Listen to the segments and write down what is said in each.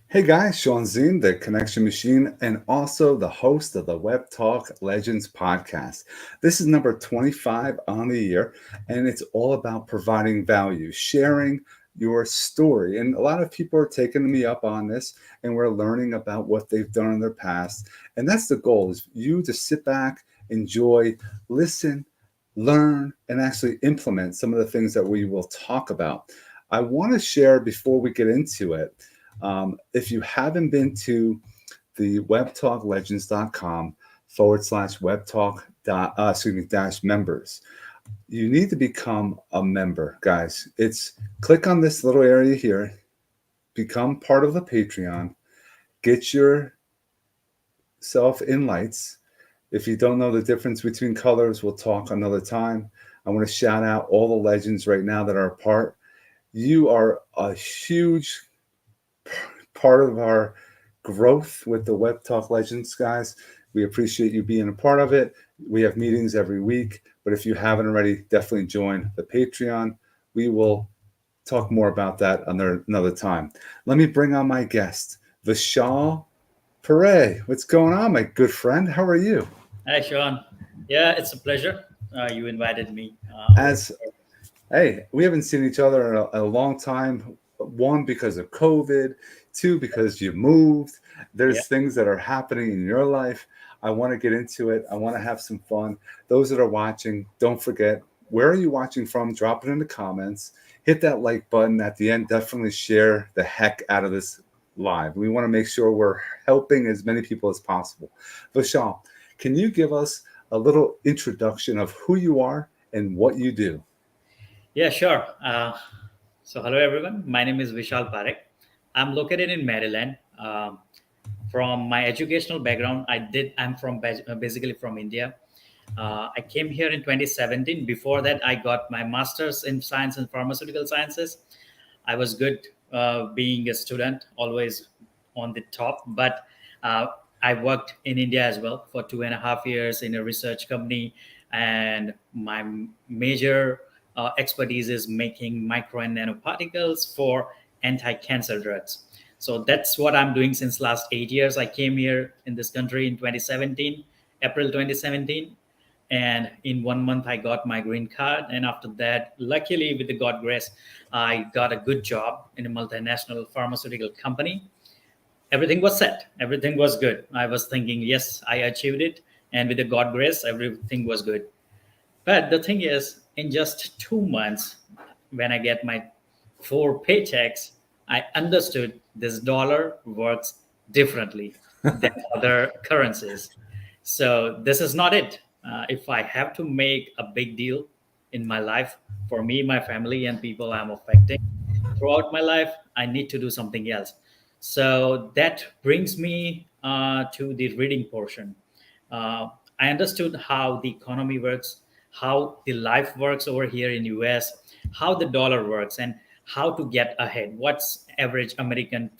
Hey guys, Shawn Ziem, the Connection Machine, and also the host of the Webtalk Legends Podcast. This is number 25 on the year, and it's all about providing value, sharing your story. And a lot of people are taking me up on this, and we're learning about what they've done in their past. And that's the goal, is you to sit back, enjoy, listen, learn, and actually implement some of the things that we will talk about. I want to share before we get into it. If you haven't been to the webtalklegends.com /webtalk dash members, you need to become a member, guys. It's click on this little area here, become part of the Patreon, get yourself in lights. If you don't know the difference between colors, we'll talk another time. I want to shout out all the legends right now that are a part. You are a huge part of our growth with the Web Talk Legends, guys. We appreciate you being a part of it. We have meetings every week, but if you haven't already, definitely join the Patreon. We will talk more about that another time. Let me bring on my guest, Vishal Parekh. What's going on, my good friend? How are you? Hi, Sean. Yeah, it's a pleasure. You invited me over As Hey, we haven't seen each other in a long time. One, because of COVID. Two, because you moved. here. There's things that are happening in your life. I want to get into it. I want to have some fun. Those that are watching, don't forget, where are you watching from? Drop it in the comments. Hit that like button at the end. Definitely share the heck out of this live. We want to make sure we're helping as many people as possible. Vishal, can you give us a little introduction of who you are and what you do? Yeah, sure. Hello everyone. My name is Vishal Parekh. I'm located in Maryland. From my educational background, I'm basically from India. I came here in 2017. Before that, I got my master's in science and pharmaceutical sciences. I was good being a student, always on the top. But uh, I worked in India as well for 2.5 years in a research company, and my major expertise is making micro and nanoparticles for anti-cancer drugs. So that's what I'm doing since last 8 years. I came here in this country in 2017, April 2017, and in 1 month I got my green card. And after that, luckily with the God grace, I got a good job in a multinational pharmaceutical company. Everything was set, everything was good. I was thinking, yes, I achieved it, and with the God grace, everything was good. But the thing is, in just 2 months, when I get my four paychecks, I understood this dollar works differently than other currencies. So this is not it. If I have to make a big deal in my life for me, my family, and people I'm affecting throughout my life, I need to do something else. So that brings me to the reading portion. Uh, I understood how the economy works, how the life works over here in US, how the dollar works, and how to get ahead. What's average American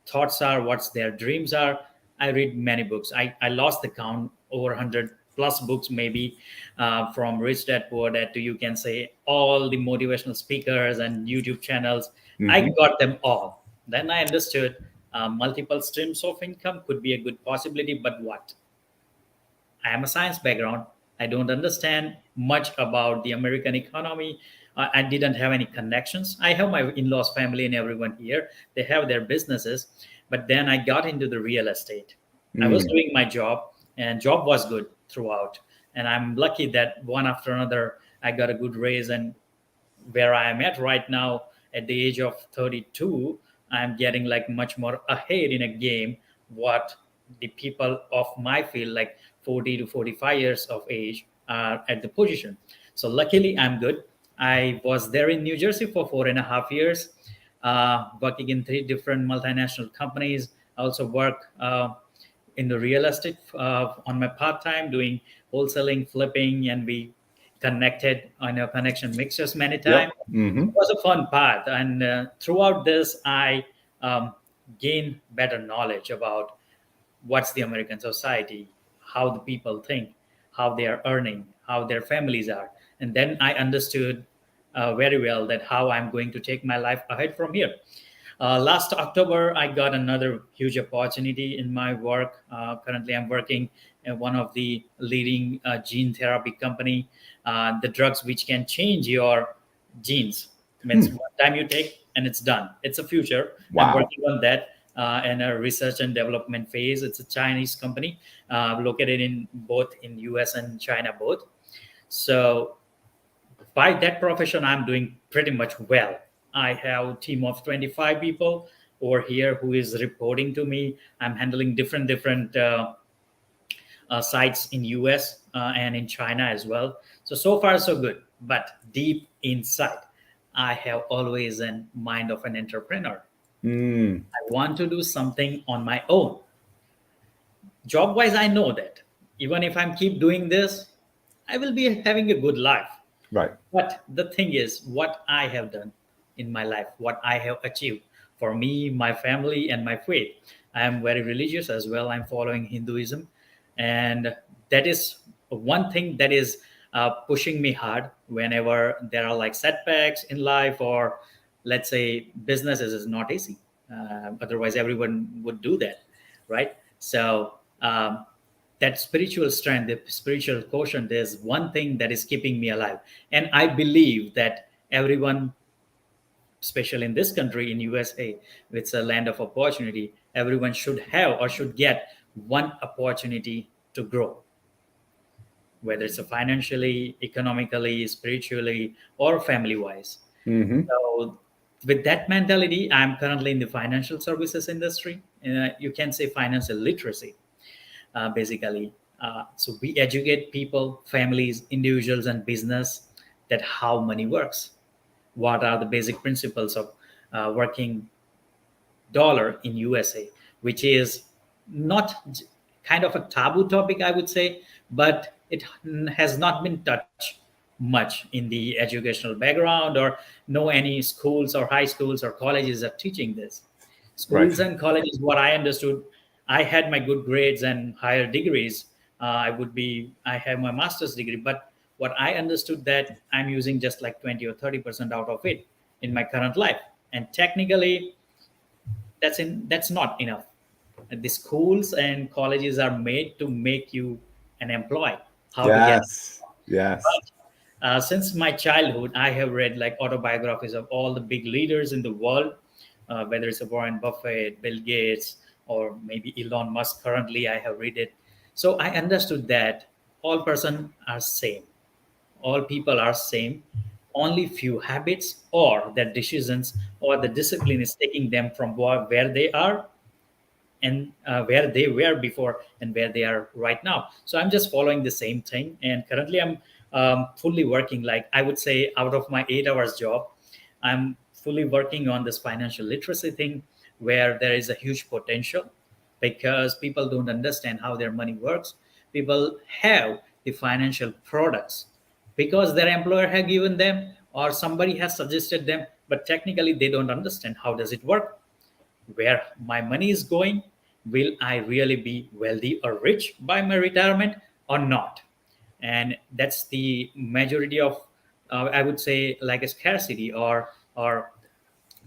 thoughts are, what's their dreams are. I read many books. I lost the count, over 100 plus books maybe, from Rich Dad Poor Dad to, you can say, all the motivational speakers and YouTube channels. I Hmm. got them all. Then I understood multiple streams of income could be a good possibility, but what? I am a science background. I don't understand much about the American economy. I didn't have any connections. I have my in-laws family and everyone here. They have their businesses, but then I got into the real estate. I was Mm. doing my job, and job was good throughout. And I'm lucky that one after another, I got a good raise. And where I am at right now, at the age of 32, I'm getting like much more ahead in a game what the people of my field, like 40 to 45 years of age, are at the position. So luckily, I'm good. I was there in New Jersey for 4.5 years, working in three different multinational companies. I also work in the real estate on my part time, doing wholesaling, flipping, and we connected on a connection mixers many Yep. times. Hmm. It was a fun path, and throughout this, I um, gained better knowledge about what's the American society, how the people think, how they are earning, how their families are, and then I understood very well that how I'm going to take my life ahead from here. Last October, I got another huge opportunity in my work. Currently, I'm working in one of the leading gene therapy company. The drugs which can change your genes means one time you take and it's done. It's a future. I'm Wow. working on that in a research and development phase. It's a Chinese company located in both in US and China both. So by that profession, I'm doing pretty much well. I have a team of 25 people over here who is reporting to me. I'm handling different sites in US and in China as well. So far so good. But deep inside, I have always a mind of an entrepreneur. Mm, I want to do something on my own. Job wise, I know that even if I'm keep doing this, I will be having a good life. right. But the thing is, what I have done in my life, what I have achieved for me, my family, and my faith. I am very religious as well. I'm following Hinduism. And that is one thing that is pushing me hard whenever there are like setbacks in life, or let's say businesses is not easy. Otherwise, everyone would do that, right? So, that spiritual strength, the spiritual quotient is one thing that is keeping me alive. And I believe that everyone, especially in this country, in USA, it's a land of opportunity, everyone should have or should get one opportunity to grow, whether it's a financially, economically, spiritually, or family wise. Hmm. So with that mentality, I'm currently in the financial services industry. You can say financial literacy basically. So we educate people, families, individuals, and business that how money works. What are the basic principles of working dollar in USA, which is not kind of a taboo topic, I would say, but it has not been touched much in the educational background, or no any schools or high schools or colleges are teaching this. Right. Schools and colleges, what I understood, I had my good grades and higher degrees. I have my master's degree, but what I understood that I'm using just like 20 or 30% out of it in my current life. And technically, that's not enough. The schools and colleges are made to make you an employee, how to get. Yes. Yes. But since my childhood, I have read like autobiographies of all the big leaders in the world, whether it's a Warren Buffett, Bill Gates, or maybe Elon Musk. Currently, I have read it, so I understood that all person are same, all people are same. Only few habits or their decisions or the discipline is taking them from where they are and where they were before and where they are right now. So I'm just following the same thing. And currently, I'm fully working, like I would say, out of my 8 hours job, I'm fully working on this financial literacy thing where there is a huge potential because people don't understand how their money works. People have the financial products because their employer has given them or somebody has suggested them, but technically they don't understand how does it work, where my money is going. Will I really be wealthy or rich by my retirement or not? And that's the majority of, I would say, like a scarcity or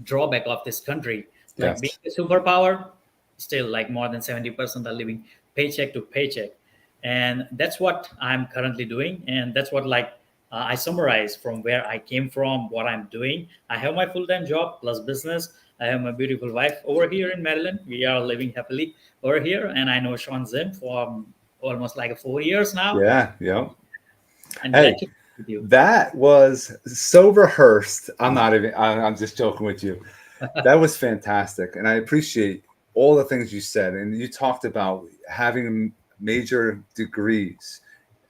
drawback of this country. Like being Yes. a superpower, still like more than 70% are living paycheck to paycheck. And that's what I'm currently doing. And that's what like I summarize from where I came from, what I'm doing. I have my full-time job plus business. I have my beautiful wife over here in Maryland. We are living happily over here. And I know Shawn Ziem for almost like 4 years now. Yeah. Yeah. And glad Hey, to be with you. that was so rehearsed. I'm not even, I'm just joking with you. That was fantastic. And I appreciate all the things you said. And you talked about having major degrees,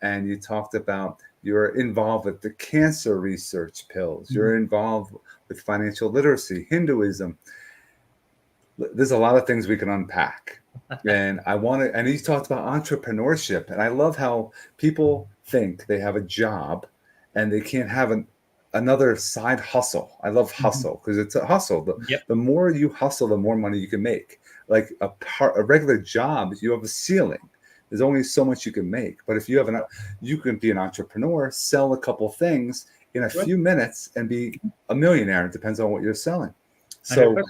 and you talked about you're involved with the cancer research pills, Mhm. you're involved with financial literacy, Hinduism. There's a lot of things we can unpack. And I want to, and you talked about entrepreneurship. And I love how people think they have a job and they can't have another side hustle. I love Mhm. hustle because it's a hustle. Yep. The more you hustle, the more money you can make. Like a regular job, you have a ceiling. There's only so much you can make. But if you have you can be an entrepreneur, sell a couple things in a Right. few minutes and be a millionaire. It depends on what you're selling. So 100%.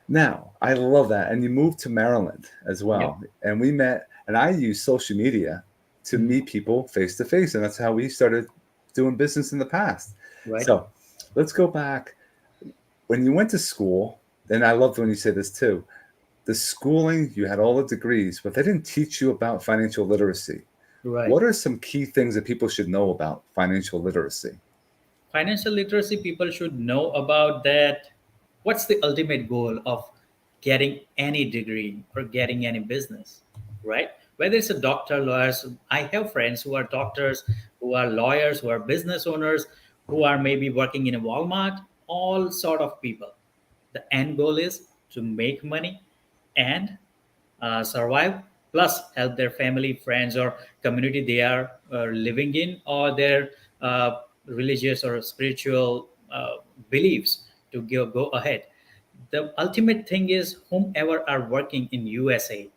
Now, I love that. And you moved to Maryland as Yep. well. And we met, and I use social media to Mhm. meet people face to face. And that's how we started doing business in the past. Right. So let's go back. When you went to school, and I loved when you say this too, the schooling, you had all the degrees, but they didn't teach you about financial literacy. Right. What are some key things that people should know about financial literacy? Financial literacy, people should know about that. What's the ultimate goal of getting any degree or getting any business, right? Whether it's a doctor, lawyers, I have friends who are doctors, who are lawyers, who are business owners, who are maybe working in a Walmart, all sort of people. The end goal is to make money and survive, plus help their family, friends, or community they are living in, or their uh, religious or spiritual beliefs to go ahead. The ultimate thing is, whomever are working in USA,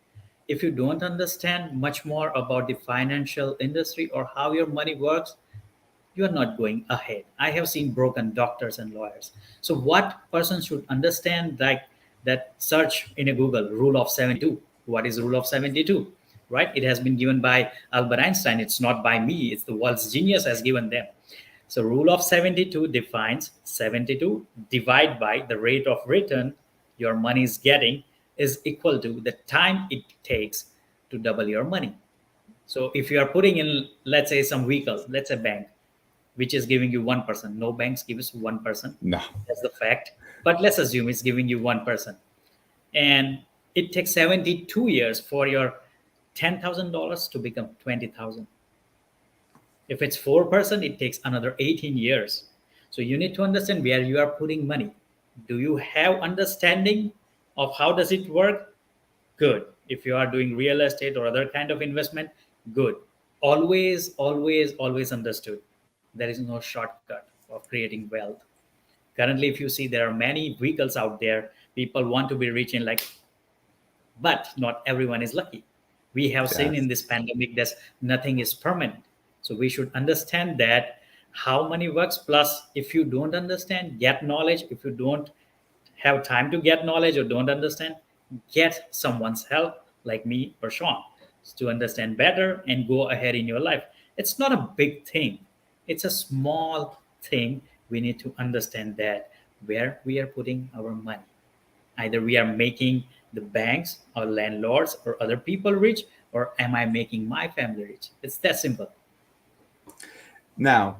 if you don't understand much more about the financial industry or how your money works, you are not going ahead. I have seen broken doctors and lawyers. So what person should understand, like that search in a Google rule of 72. What is rule of 72? Right? It has been given by Albert Einstein. It's not by me. It's the world's genius has given them. So rule of 72 defines 72 divide by the rate of return your money is getting is equal to the time it takes to double your money. So if you are putting in, let's say, some vehicle, let's say bank, which is giving you 1%. No banks give us 1%. No. That's the fact. But let's assume it's giving you 1%. And it takes 72 years for your $10,000 to become 20,000. If it's 4%, it takes another 18 years. So you need to understand where you are putting money. Do you have understanding of how does it work? Good. If you are doing real estate or other kind of investment, good. Always, always, always understood. There is no shortcut of creating wealth. Currently, if you see, there are many vehicles out there. People want to be rich in, like, but not everyone is lucky. We have seen Yes. in this pandemic that nothing is permanent. So we should understand that how money works. Plus, if you don't understand, get knowledge. If you don't have time to get knowledge or don't understand, get someone's help like me or Sean to understand better and go ahead in your life. It's not a big thing, it's a small thing. We need to understand that where we are putting our money. Either we are making the banks or landlords or other people rich, or am I making my family rich? It's that simple. Now,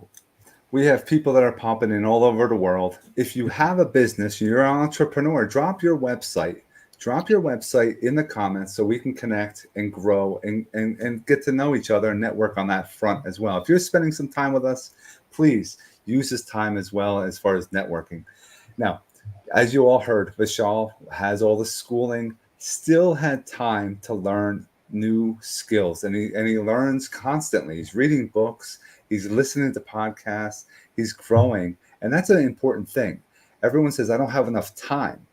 we have people that are popping in all over the world. If you have a business, you're an entrepreneur, drop your website. Drop your website in the comments so we can connect and grow and get to know each other and network on that front as well. If you're spending some time with us, please use this time as well as far as networking. Now, as you all heard, Vishal has all the schooling, still had time to learn new skills, and he learns constantly. He's reading books, he's listening to podcasts, he's growing, and that's an important thing. Everyone says, I don't have enough time.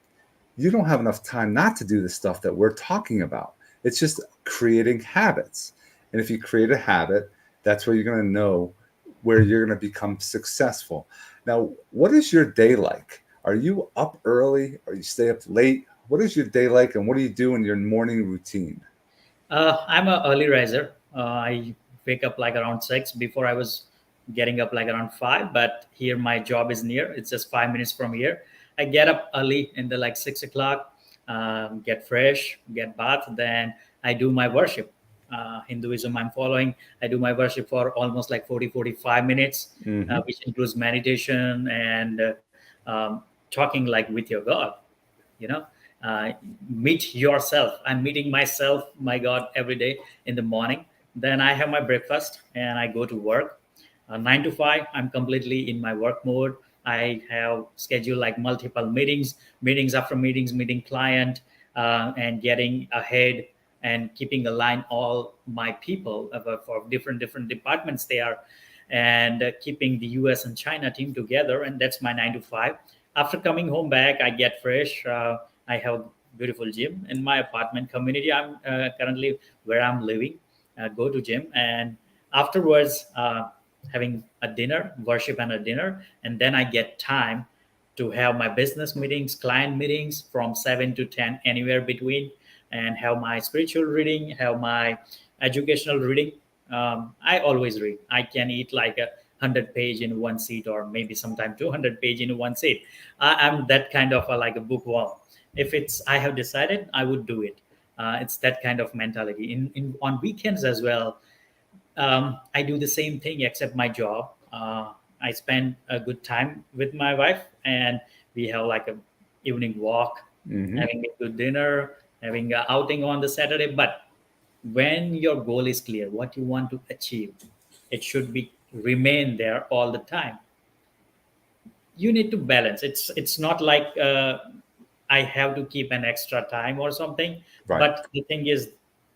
You don't have enough time not to do the stuff that we're talking about. It's just creating habits. And if you create a habit, that's where you're going to know where you're going to become successful. Now, what is your day like? Are you up early or you stay up late? What is your day like and what do you do in your morning routine? I'm an early riser. I wake up like around 6. Before I was getting up like around 5, but here my job is near. It's just 5 minutes from here. I get up early in the like 6 o'clock, get fresh, get bath, then I do my worship. Hinduism I'm following. I do my worship for almost like 40-45 minutes, Mm-hmm. which includes meditation and talking like with your God. You know, uh, meet yourself. I'm meeting myself, my God, every day in the morning. Then I have my breakfast and I go to work. 9 to 5, I'm completely in my work mode. I have scheduled like multiple meetings, meetings after meetings, meeting client, and getting ahead and keeping aligned all my people for different departments there, and keeping the US and China team together. And that's my 9 to 5. After coming home back, I get fresh. I have a beautiful gym in my apartment community. I'm currently where I'm living. Go to gym, and afterwards having a dinner, worship and a dinner, and then I get time to have my business meetings, client meetings from 7 to 10, anywhere between, and have my spiritual reading, have my educational reading. I always read. I can eat like a 100 page in one seat, or maybe sometime 200 page in one seat. I'm that kind of like a bookworm. If it's I have decided, I would do it. It's that kind of mentality. In on weekends as well, I do the same thing except my job. I spend a good time with my wife, and we have like a evening walk, Hmm. having a good dinner, having a outing on the Saturday. But when your goal is clear, what you want to achieve, it should be remain there all the time. You need to balance. It's not like I have to keep an extra time or something. Right. But the thing is,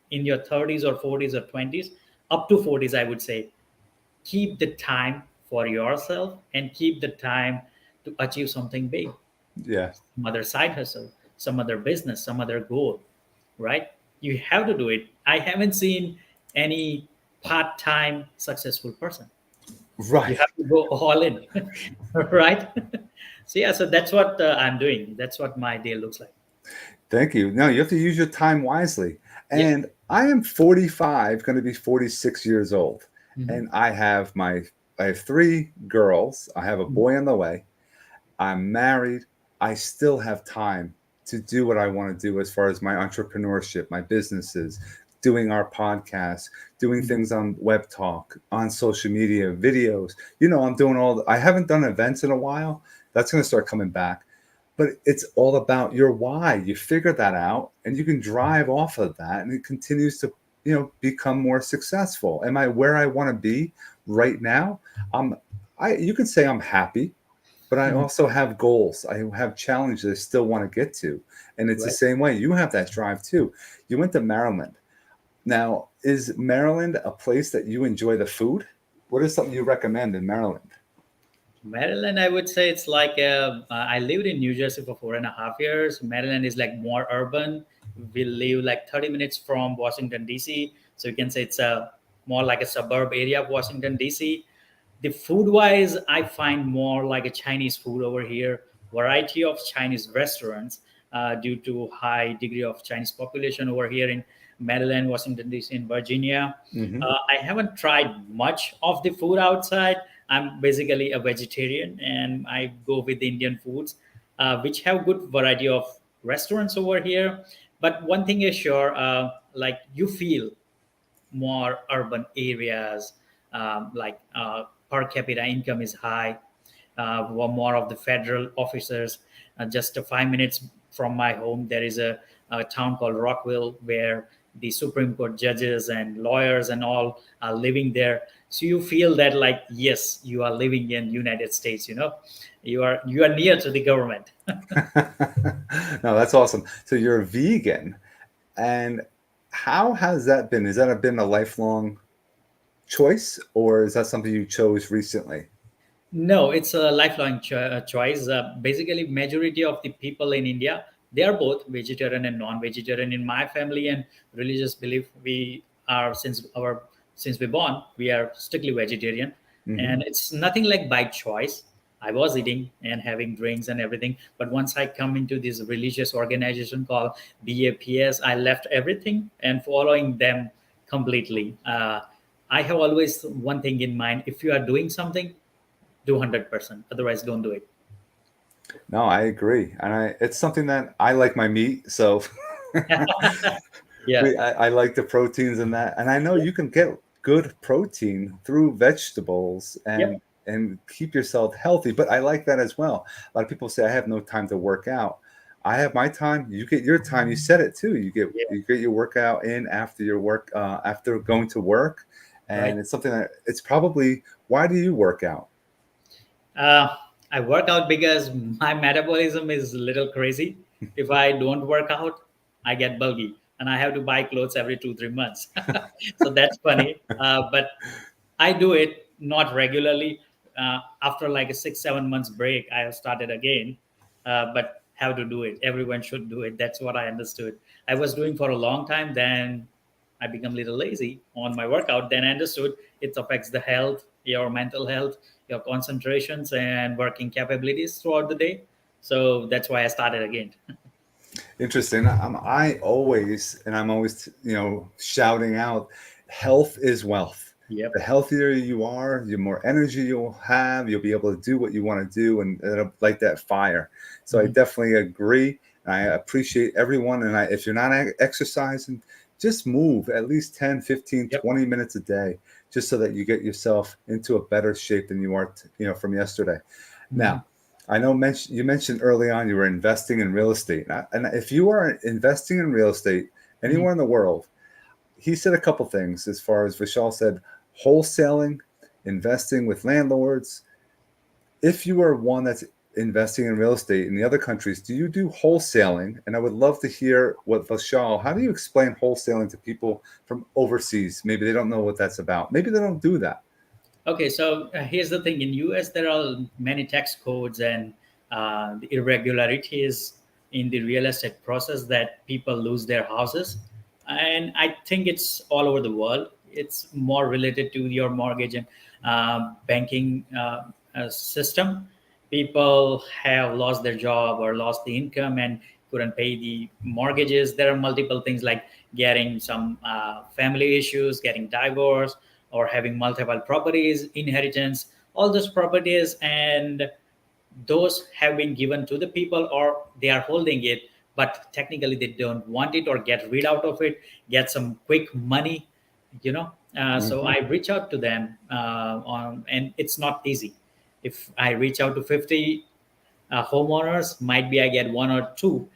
in your 30s or 40s or 20s, up to 40s, I would say, keep the time for yourself and keep the time to achieve something big, Yeah. some other side hustle, some other business, some other goal, right? You have to do it. I haven't seen any part-time successful person. You Right. have to go all in, right? So yeah, so that's what I'm doing. That's what my day looks like. Thank you. No, you have to use your time wisely. Yeah. And I am 45, going to be 46 years old. Mhm. And I have three girls. I have a Mhm. boy on the way. I'm married. I still have time to do what I want to do as far as my entrepreneurship, my businesses, doing our podcast, doing Mhm. things on Web Talk, on social media, videos. I'm doing I haven't done events in a while. That's going to start coming back. But it's all about your why. You figure that out and you can drive off of that and it continues to, become more successful. Am I where I want to be right now? Um, you can say I'm happy, but I Mhm. also have goals. I have challenges I still want to get to. And it's the Right. same way. You have that drive too. You went to Maryland. Now, is Maryland a place that you enjoy the food? What is something you recommend in Maryland? Maryland, I would say it's like I lived in New Jersey for 4.5 years. Maryland is like more urban. We live like 30 minutes from Washington D.C., so you can say it's a more like a suburb area of Washington D.C. The food wise, I find more like a Chinese food over here. Variety of Chinese restaurants due to high degree of Chinese population over here in Maryland, Washington D.C., and Virginia. Hmm. I haven't tried much of the food outside. I'm basically a vegetarian, and I go with Indian foods, which have good variety of restaurants over here. But one thing is sure, like you feel more urban areas, like per capita income is high. More of the federal officers. Just 5 minutes from my home, there is a town called Rockville where the Supreme Court judges and lawyers and all are living there. So you feel that like yes, you are living in United States. You are near to the government. No, that's awesome. So you're a vegan. And how has that been? Has that been a lifelong choice or is that something you chose recently? No, it's a lifelong choice. Basically, majority of the people in India, they are both vegetarian and non-vegetarian. In my family and religious belief, we are since we born, we are strictly vegetarian, Hmm. and it's nothing like by choice. I was eating and having drinks and everything, but once I come into this religious organization called BAPS, I left everything and following them completely. I have always one thing in mind: if you are doing something, do 100%, otherwise don't do it. No, I agree. And it's something that I like my meat. So Yeah. I like the proteins in that. And I know Yeah. you can get good protein through vegetables Yep. and keep yourself healthy. But I like that as well. A lot of people say I have no time to work out. I have my time. You get your time. You said it too. Yeah. You get your workout in after your work after going to work, Right. and it's something that it's probably why do you work out? uh, I work out because my metabolism is a little crazy. If I don't work out, I get bulky and I have to buy clothes every 2 3 months. So that's funny, but I do it not regularly. After like a 6 7 months break, I have started again, but have to do it. Everyone should do it. That's what I understood. I was doing for a long time. Then I become a little lazy on my workout. Then I understood it affects the health, your mental health, your concentrations, and working capabilities throughout the day. So that's why I started again. Interesting. I'm always, shouting out, health is wealth. Yep. The healthier you are, the more energy you'll have. You'll be able to do what you want to do, and it'll light that fire. So I Mhm. definitely agree. I appreciate everyone. And if you're not exercising, just move at least 10, 15, Yep. 20 minutes a day, just so that you get yourself into a better shape than you are, from yesterday. Mhm. Now, I know you mentioned early on you were investing in real estate. And if you are investing in real estate Mhm. anywhere in the world, he said a couple things as far as Vishal said, wholesaling, investing with landlords. If you are one that's investing in real estate in the other countries, do you do wholesaling? And I would love to hear what Vishal, how do you explain wholesaling to people from overseas? Maybe they don't know what that's about. Maybe they don't do that. Okay, so here's the thing: in US, there are many tax codes and the irregularities in the real estate process that people lose their houses, and I think it's all over the world. It's more related to your mortgage and banking system. People have lost their job or lost the income and couldn't pay the mortgages. There are multiple things like getting some family issues, getting divorced, or having multiple properties, inheritance, all those properties, and those have been given to the people or they are holding it, but technically they don't want it or get rid out of it, get some quick money, you know. So Hmm. I reach out to them and it's not easy. If I reach out to 50 homeowners, might be I get one or two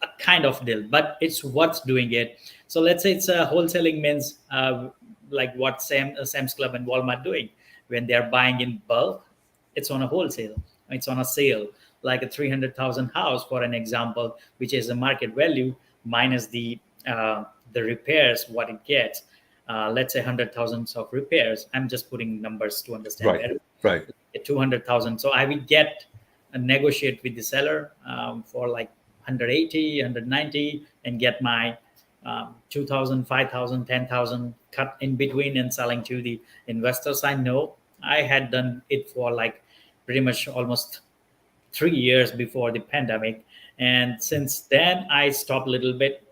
a kind of deal, but it's worth doing it. So let's say it's a wholesaling means like what Sam's Club and Walmart doing when they're buying in bulk. It's on a wholesale. It's on a sale, like a 300,000 house, for an example, which is the market value minus the repairs what it gets. Let's say 100,000 of repairs. I'm just putting numbers to understand Right. better. Right. 200,000. So I will get negotiate with the seller for like 180, 190, and get my 2,000, 5,000, 10,000 cut in between and selling to the investors. I know I had done it for like pretty much almost 3 years before the pandemic, and since then I stopped a little bit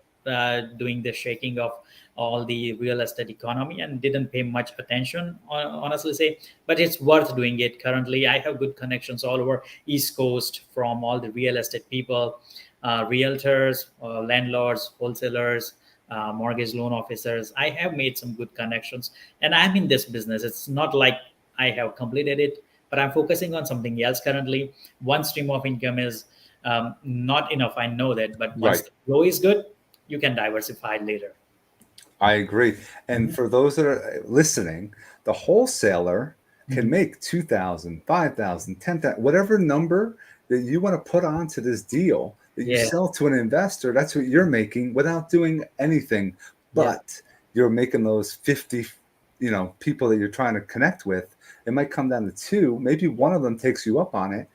doing the shaking of all the real estate economy and didn't pay much attention, honestly say. But it's worth doing it. Currently I have good connections all over East Coast from all the real estate people, realtors, landlords, wholesalers, mortgage loan officers. I have made some good connections, and I'm in this business. It's not like I have completed it, but I'm focusing on something else currently. One stream of income is not enough. I know that, but once Right. the flow is good, you can diversify later. I agree. And Mhm. for those that are listening, the wholesaler can Mhm. make 2,000, 5,000, 10,000, whatever number that you want to put onto this deal that you Yeah. sell to an investor. That's what you're making without doing anything. Yep. But you're making those 50, people that you're trying to connect with. It might come down to two. Maybe one of them takes you up on it.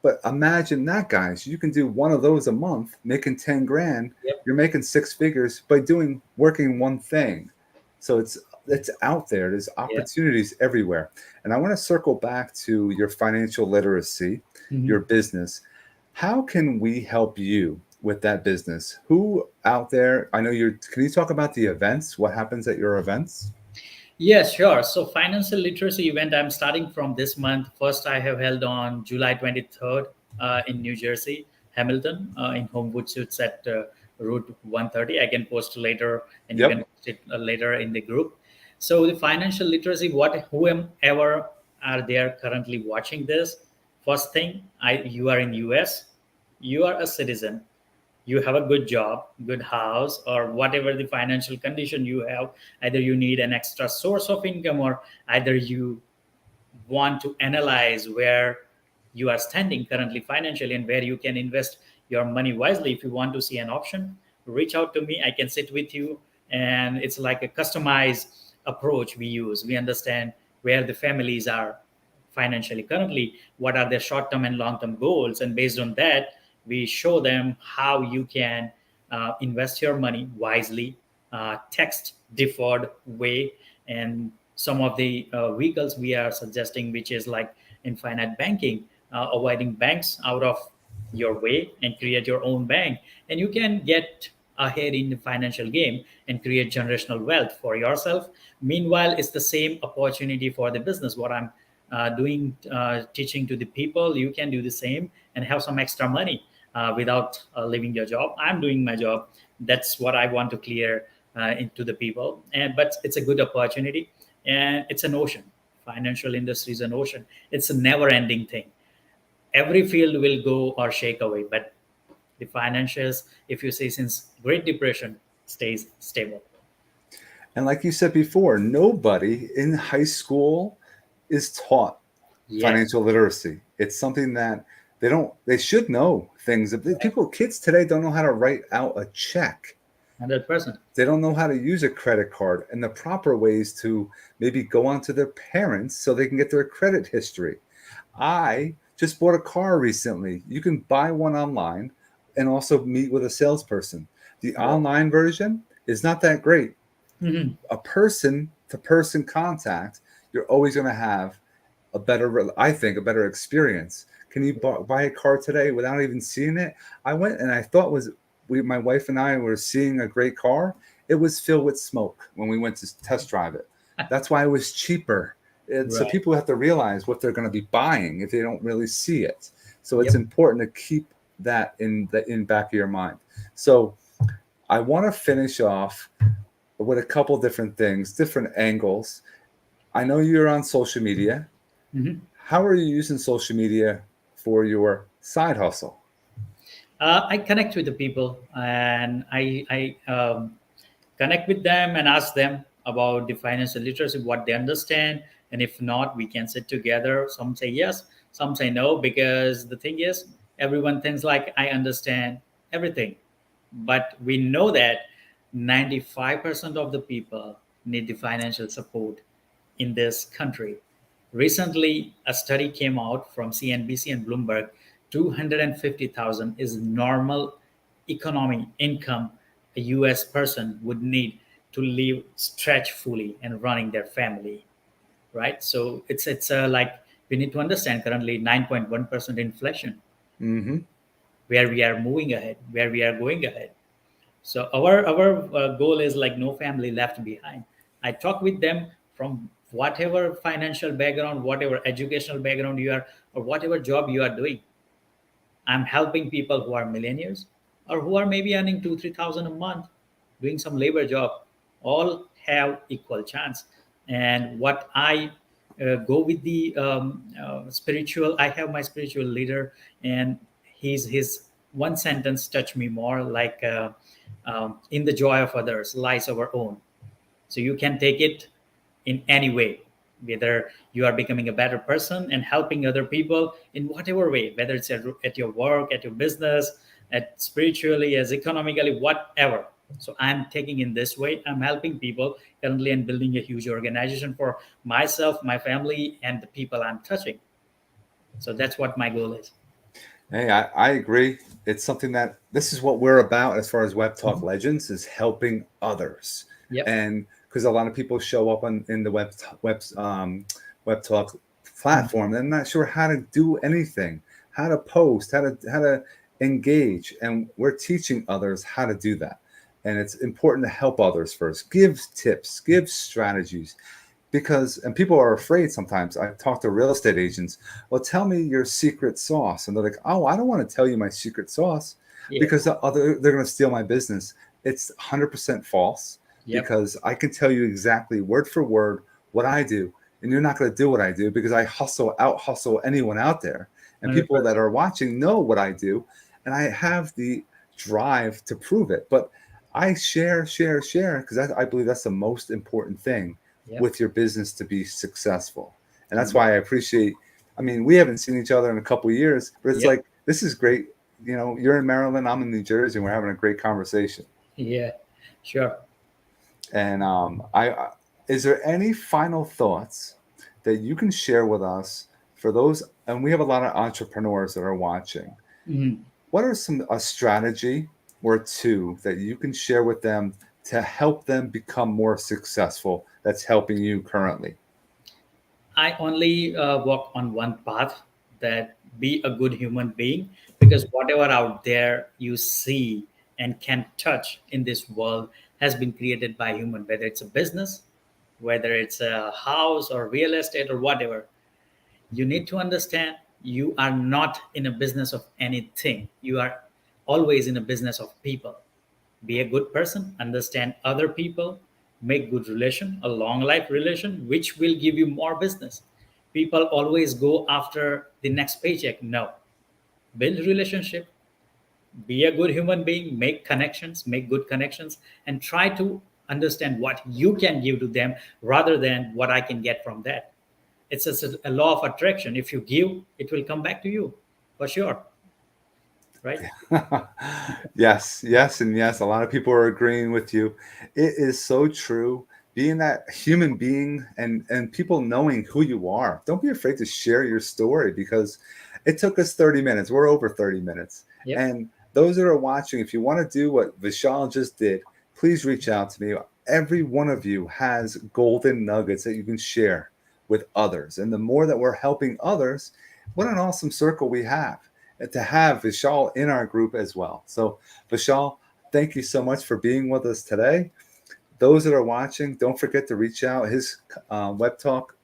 But imagine that, guys. You can do one of those a month, making 10 grand. Yep. You're making six figures by working one thing. So it's out there. There's Yeah. opportunities everywhere. And I want to circle back to your financial literacy, Mhm. your business. How can we help you with that business? Who out there? I know can you talk about the events? What happens at your events? Yes, sure. So financial literacy event I'm starting from this month. First, I have held on July 23rd in New Jersey, Hamilton, in Homewood Suites at Route 130. I can post later, and you can Yep. post it later in the group. So the financial literacy, whomever are there currently watching this, first thing, you are in US, you are a citizen, you have a good job, good house, or whatever the financial condition you have. Either you need an extra source of income, or either you want to analyze where you are standing currently financially and where you can invest your money wisely. If you want to see an option, reach out to me. I can sit with you, and it's like a customized approach we use. We understand where the families are financially currently, what are their short term and long term goals, and based on that, we show them how you can invest your money wisely, tax deferred way, and some of the vehicles we are suggesting, which is like infinite banking, avoiding banks out of your way and create your own bank, and you can get ahead in the financial game and create generational wealth for yourself. Meanwhile, it's the same opportunity for the business. What I'm doing, teaching to the people, you can do the same and have some extra money without leaving your job. I'm doing my job. That's what I want to clear into the people. And but it's a good opportunity, and it's an ocean. Financial industry is an ocean. It's a never-ending thing. Every field will go or shake away, but the financials, if you say since Great Depression, stays stable. And like you said before, nobody in high school is taught Yes, financial literacy. It's something that they should know things. Kids today don't know how to write out a check. 100%. They don't know how to use a credit card and the proper ways to maybe go onto their parents so they can get their credit history. I just bought a car recently. You can buy one online and also meet with a salesperson. The Right. online version is not that great. Mhm. A person to person contact, you're always going to have I think, a better experience. Can you buy a car today without even seeing it? I went and I thought my wife and I were seeing a great car. It was filled with smoke when we went to test drive it. That's why it was cheaper. So Right. people have to realize what they're going to be buying if they don't really see it. So it's Yep. important to keep that in back of your mind. So I want to finish off with a couple different things, different angles. I know you're on social media. Mhm. How are you using social media for your side hustle? I connect with the people, and I connect with them and ask them about the financial literacy, what they understand. And if not, we can sit together. Some say yes, some say no, because the thing is, everyone thinks like I understand everything. But we know that 95% of the people need the financial support in this country. Recently, a study came out from CNBC and Bloomberg. 250,000 is normal economy income a US person would need to live stretch fully and running their family, right? So it's like we need to understand currently 9.1% inflation, Mm-hmm. where we are moving ahead, where we are going ahead. So our goal is like no family left behind. I talk with them from whatever financial background, whatever educational background you are, or whatever job you are doing. I'm helping people who are millionaires or who are maybe earning 2-3 thousand a month, doing some labor job. All have equal chance. And what I go with the spiritual. I have my spiritual leader, and his one sentence touched me more like in the joy of others lies our own. So you can take it in any way, whether you are becoming a better person and helping other people in whatever way, whether it's at your work, at your business, at spiritually, as economically, whatever. So I'm taking in this way. I'm helping people currently and building a huge organization for myself, my family, and the people I'm touching. So that's what my goal is. Hey, I agree. It's something that this is what we're about as far as Web Talk Mhm. Legends is helping others. Yep. And because a lot of people show up in the Web Talk platform, they're not sure how to do anything, how to post, how to engage, and we're teaching others how to do that. And it's important to help others first. Give tips, give strategies, and people are afraid sometimes. I talk to real estate agents. Well, tell me your secret sauce, and they're like, oh, I don't want to tell you my secret sauce Yeah. because they're going to steal my business. It's 100% false, Yep. because I can tell you exactly word for word what I do, and you're not going to do what I do, because I out hustle anyone out there, and people that 100%. are watching know what I do, and I have the drive to prove it. But I share because I believe that's the most important thing Yep. with your business to be successful. And that's why I Exactly. appreciate, I mean, we haven't seen each other in a couple of years, but it's Yep. like, this is great. You're in Maryland, I'm in New Jersey, and we're having a great conversation. Yeah. Sure. And is there any final thoughts that you can share with us for those? And we have a lot of entrepreneurs that are watching. Mhm. What are a strategy or two that you can share with them to help them become more successful that's helping you currently? I only walk on one path. that be a good human being, because whatever out there you see and can touch in this world has been created by human, whether it's a business, whether it's a house or real estate or whatever. You need to understand you are not in a business of anything. You are always in a business of people. Be a good person, understand other people, make good relation, a long life relation, which will give you more business. People always go after the next paycheck. No, build relationship, be a good human being, make connections, make good connections, and try to understand what you can give to them rather than what I can get from that. It's just a law of attraction. If you give, it will come back to you for sure, right? Yes, yes, and yes. A lot of people are agreeing with you. It is so true. Being that human being and people knowing who you are. Don't be afraid to share your story because it took us 30 minutes. We're over 30 minutes. Yep. And those that are watching, if you want to do what Vishal just did, please reach out to me. Every one of you has golden nuggets that you can share with others. And the more that we're helping others, what an awesome circle we have and to have Vishal in our group as well. So, Vishal, thank you so much for being with us today. Those that are watching, don't forget to reach out. His Web Talk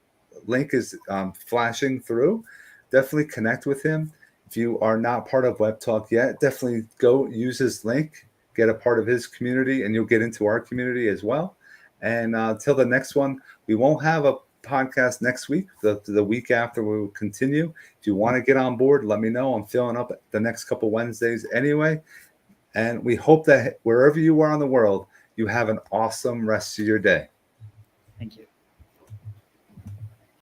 link is flashing through. Definitely connect with him. If you are not part of Web Talk yet, definitely go use his link, get a part of his community, and you'll get into our community as well. And till the next one, we won't have a podcast next week. The week after, we will continue. If you want to get on board, let me know. I'm filling up the next couple Wednesdays anyway. And we hope that wherever you are in the world, you have an awesome rest of your day. Thank you.